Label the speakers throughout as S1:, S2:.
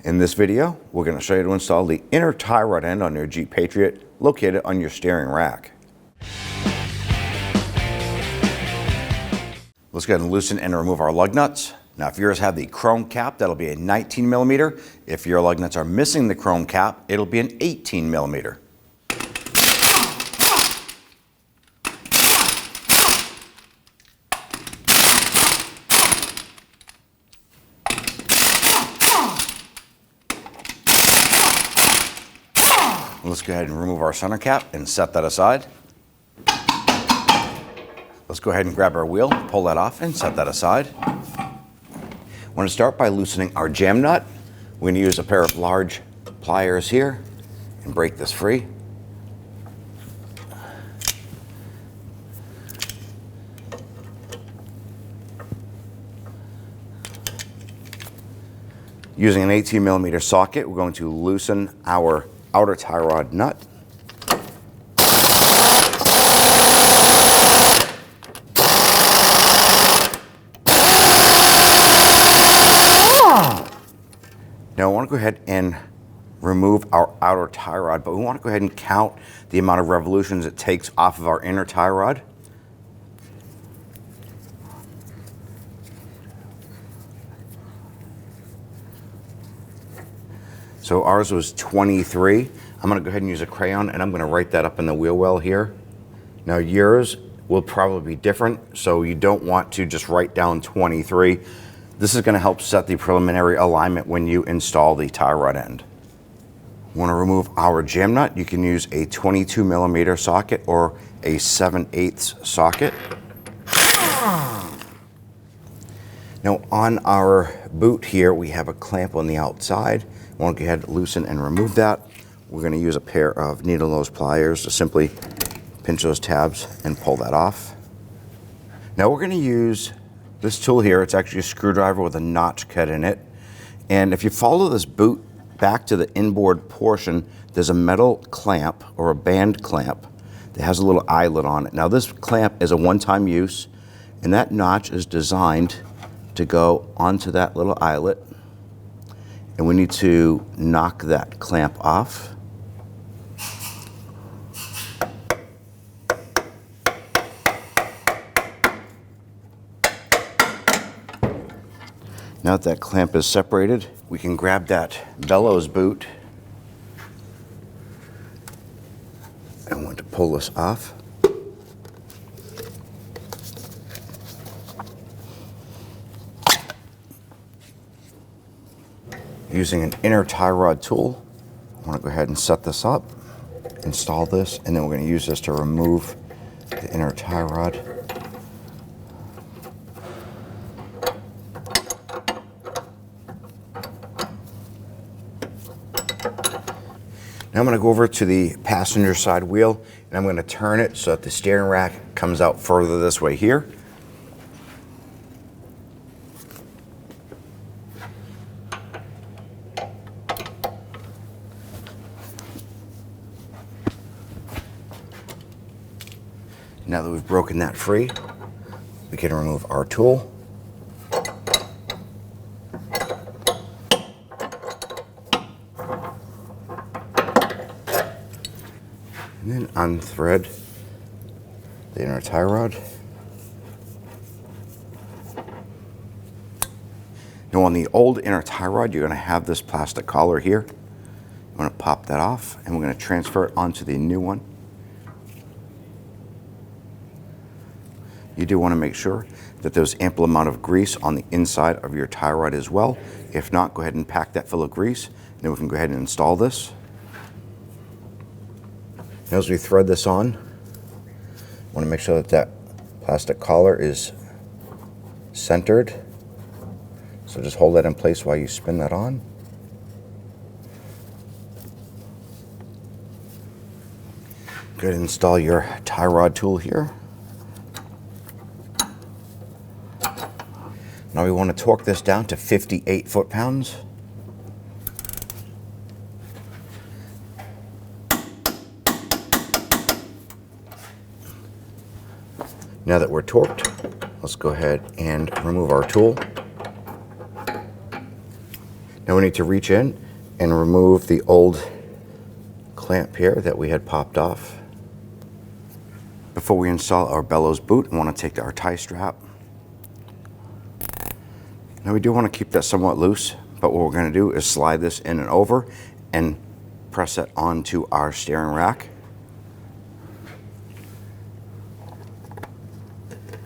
S1: In this video, we're going to show you to install the inner tie rod end on your Jeep Patriot located on your steering rack. Let's go ahead and loosen and remove our lug nuts. Now if yours have the chrome cap, that'll be a 19 millimeter. If your lug nuts are missing the chrome cap, it'll be an 18 millimeter. Let's go ahead and remove our center cap and set that aside. Let's go ahead and grab our wheel, pull that off and set that aside. We're going to start by loosening our jam nut. We're going to use a pair of large pliers here and break this free. Using an 18 millimeter socket, we're going to loosen our outer tie rod nut. Now I want to go ahead and remove our outer tie rod, but we want to go ahead and count the amount of revolutions it takes off of our inner tie rod. So ours was 23. I'm going to go ahead and use a crayon and I'm going to write that up in the wheel well here. Now yours will probably be different, so you don't want to just write down 23. This is going to help set the preliminary alignment when you install the tie rod end. We want to remove our jam nut. You can use a 22 millimeter socket or a 7/8 socket. Now on our boot here, we have a clamp on the outside. I want to go ahead and loosen and remove that. We're going to use a pair of needle nose pliers to simply pinch those tabs and pull that off. Now we're going to use this tool here. It's actually a screwdriver with a notch cut in it. And if you follow this boot back to the inboard portion, there's a metal clamp or a band clamp that has a little eyelet on it. Now this clamp is a one-time use, and that notch is designed to go onto that little eyelet. And we need to knock that clamp off. Now that that clamp is separated, we can grab that bellows boot and want to pull this off. Using an inner tie rod tool, I want to go ahead and set this up, install this, and then we're going to use this to remove the inner tie rod. Now I'm going to go over to the passenger side wheel and I'm going to turn it so that the steering rack comes out further this way here. Now that we've broken that free, we can remove our tool. And then unthread the inner tie rod. Now on the old inner tie rod, you're going to have this plastic collar here. I'm going to pop that off and we're going to transfer it onto the new one. You do want to make sure that there's ample amount of grease on the inside of your tie rod as well. If not, go ahead and pack that full of grease. Then we can go ahead and install this. Now as we thread this on, I want to make sure that that plastic collar is centered. So just hold that in place while you spin that on. Go ahead and install your tie rod tool here. Now we want to torque this down to 58 foot-pounds. Now that we're torqued, let's go ahead and remove our tool. Now we need to reach in and remove the old clamp here that we had popped off. Before we install our bellows boot, we want to take our tie strap. Now we do want to keep that somewhat loose, but what we're going to do is slide this in and over and press it onto our steering rack.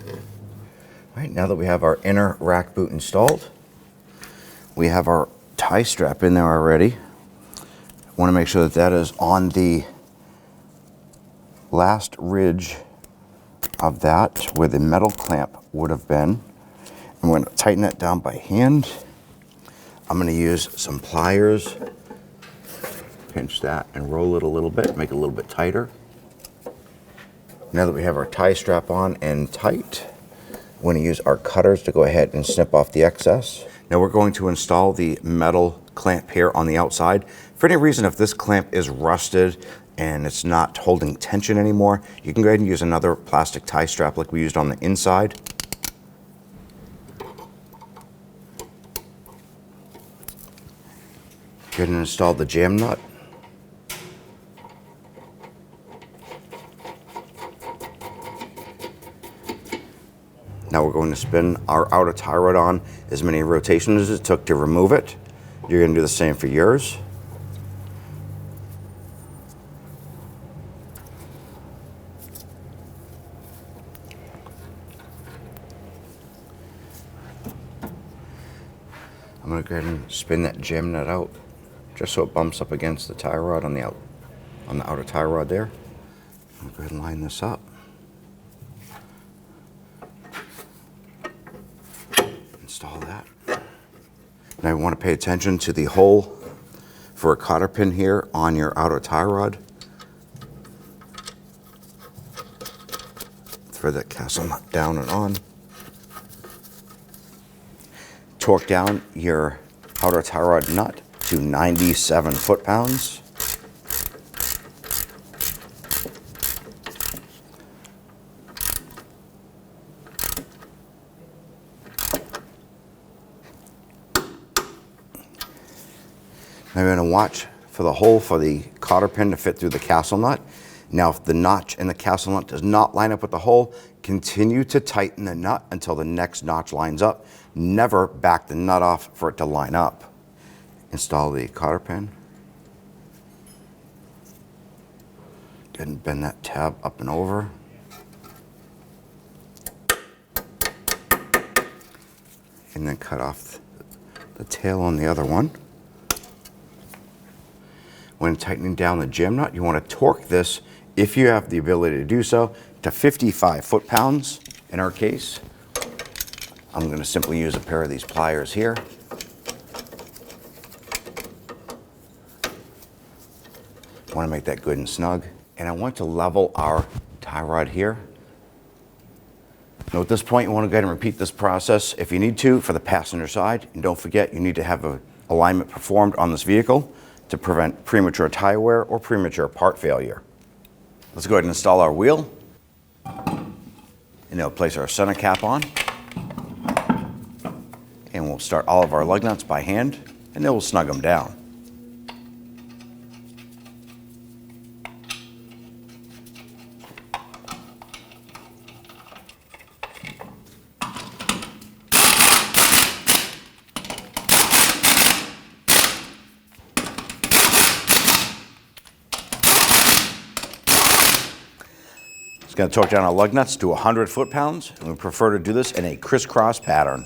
S1: All right, now that we have our inner rack boot installed, we have our tie strap in there already. Want to make sure that that is on the last ridge of that where the metal clamp would have been. I'm going to tighten that down by hand. I'm going to use some pliers, pinch that and roll it a little bit, make it a little bit tighter. Now that we have our tie strap on and tight, we're going to use our cutters to go ahead and snip off the excess. Now we're going to install the metal clamp here on the outside. For any reason, if this clamp is rusted and it's not holding tension anymore, you can go ahead and use another plastic tie strap like we used on the inside. Go ahead and install the jam nut. Now we're going to spin our outer tie rod on as many rotations as it took to remove it. You're going to do the same for yours. I'm going to go ahead and spin that jam nut out just so it bumps up against the tie rod on the outer tie rod there. I'll go ahead and line this up. Install that. Now you want to pay attention to the hole for a cotter pin here on your outer tie rod. Thread that castle nut down and on. Torque down your outer tie rod nut to 97 foot-pounds. Now you're going to watch for the hole for the cotter pin to fit through the castle nut. Now if the notch in the castle nut does not line up with the hole, continue to tighten the nut until the next notch lines up. Never back the nut off for it to line up. Install the cotter pin. Go ahead and bend that tab up and over. And then cut off the tail on the other one. When tightening down the jam nut, you want to torque this, if you have the ability to do so, to 55 foot-pounds in our case. I'm going to simply use a pair of these pliers here. I want to make that good and snug. And I want to level our tie rod here. Now at this point, you want to go ahead and repeat this process if you need to for the passenger side. And don't forget, you need to have an alignment performed on this vehicle to prevent premature tire wear or premature part failure. Let's go ahead and install our wheel. And now place our center cap on. And we'll start all of our lug nuts by hand, and then we'll snug them down. It's going to torque down our lug nuts to 100 foot-pounds, and we prefer to do this in a crisscross pattern.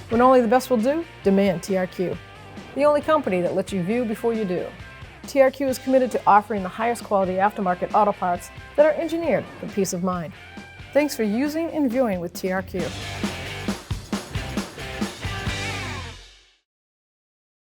S2: When only the best will do, demand TRQ. The only company that lets you view before you do. TRQ is committed to offering the highest quality aftermarket auto parts that are engineered for peace of mind. Thanks for using and viewing with TRQ.